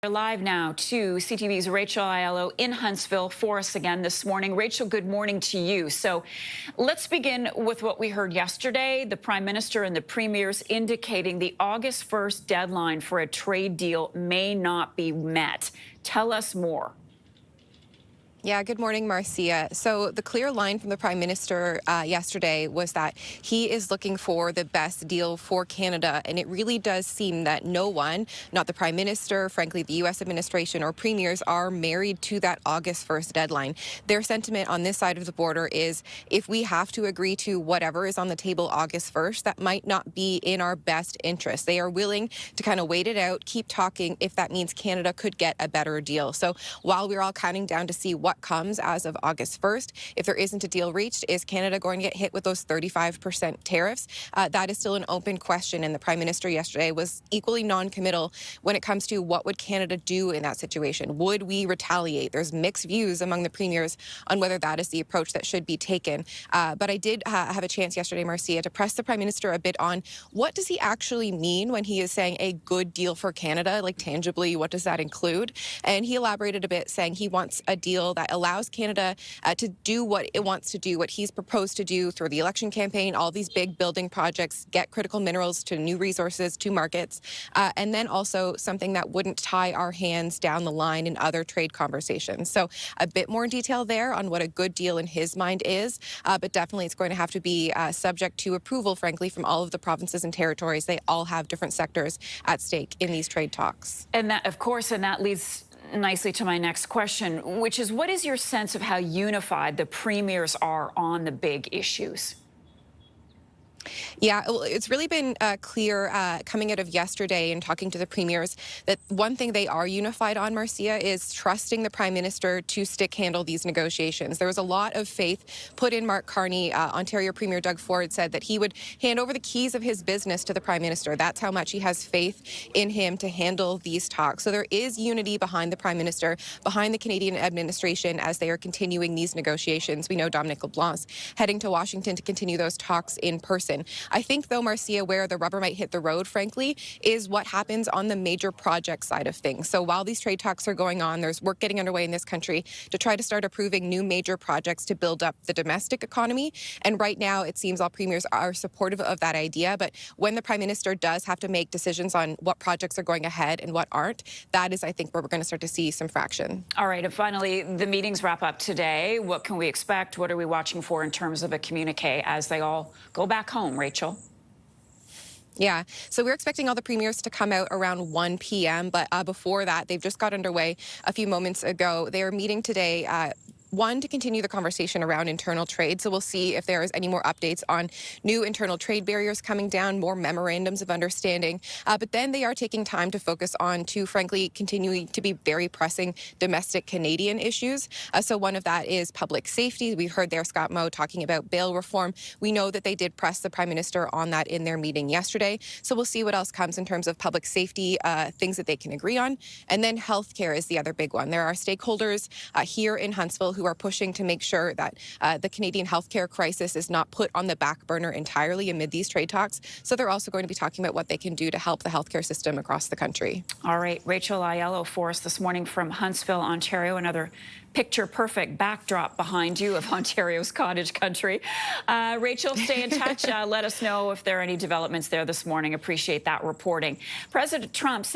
We're live now to CTV's Rachel Aiello in Huntsville for us again this morning. Rachel, good morning to you. So let's begin with what we heard yesterday. The Prime Minister and the Premiers indicating the August 1st deadline for a trade deal may not be met. Tell us more. Yeah, good morning, Marcia. So the clear line from the Prime Minister yesterday was that he is looking for the best deal for Canada. And it really does seem that no one, not the Prime Minister, frankly, the U.S. administration or premiers, are married to that August 1st deadline. Their sentiment on this side of the border is if we have to agree to whatever is on the table August 1st, that might not be in our best interest. They are willing to kind of wait it out, keep talking, if that means Canada could get a better deal. So while we're all counting down to see what comes as of August 1st. If there isn't a deal reached, is Canada going to get hit with those 35% tariffs? That is still an open question, and the Prime Minister yesterday was equally non-committal when it comes to what would Canada do in that situation. Would we retaliate? There's mixed views among the premiers on whether that is the approach that should be taken. But I did have a chance yesterday, Marcia, to press the Prime Minister a bit on what does he actually mean when he is saying a good deal for Canada? Like, tangibly, what does that include? And he elaborated a bit, saying he wants a deal that allows Canada to do what it wants to do, what he's proposed to do through the election campaign, all these big building projects, get critical minerals to new resources, to markets, and then also something that wouldn't tie our hands down the line in other trade conversations. So a bit more detail there on what a good deal in his mind is, but definitely it's going to have to be subject to approval, frankly, from all of the provinces and territories. They all have different sectors at stake in these trade talks. And that, of course, and that leads nicely to my next question, which is, what is your sense of how unified the premiers are on the big issues? Yeah, well, it's really been clear coming out of yesterday and talking to the premiers that one thing they are unified on, Marcia, is trusting the Prime Minister to stick handle these negotiations. There was a lot of faith put in Mark Carney. Ontario Premier Doug Ford said that he would hand over the keys of his business to the Prime Minister. That's how much he has faith in him to handle these talks. So there is unity behind the Prime Minister, behind the Canadian administration as they are continuing these negotiations. We know Dominic LeBlanc's heading to Washington to continue those talks in person. I think, though, Marcia, where the rubber might hit the road, frankly, is what happens on the major project side of things. So while these trade talks are going on, there's work getting underway in this country to try to start approving new major projects to build up the domestic economy. And right now, it seems all premiers are supportive of that idea. But when the Prime Minister does have to make decisions on what projects are going ahead and what aren't, that is, I think, where we're going to start to see some fraction. All right. And finally, the meetings wrap up today. What can we expect? What are we watching for in terms of a communique as they all go back home, Rachel? Yeah, so we're expecting all the premiers to come out around 1 p.m., but before that, they've just got underway a few moments ago. They are meeting today to continue the conversation around internal trade. So we'll see if there is any more updates on new internal trade barriers coming down, more memorandums of understanding. But then they are taking time to focus on frankly, continuing to be very pressing domestic Canadian issues. So one of that is public safety. We heard there Scott Moe talking about bail reform. We know that they did press the Prime Minister on that in their meeting yesterday. So we'll see what else comes in terms of public safety, things that they can agree on. And then healthcare is the other big one. There are stakeholders here in Huntsville who are pushing to make sure that the Canadian healthcare crisis is not put on the back burner entirely amid these trade talks. So they're also going to be talking about what they can do to help the healthcare system across the country. All right, Rachel Aiello for us this morning from Huntsville, Ontario, another picture-perfect backdrop behind you of Ontario's cottage country. Rachel, stay in touch. Let us know if there are any developments there this morning. Appreciate that reporting. President Trump said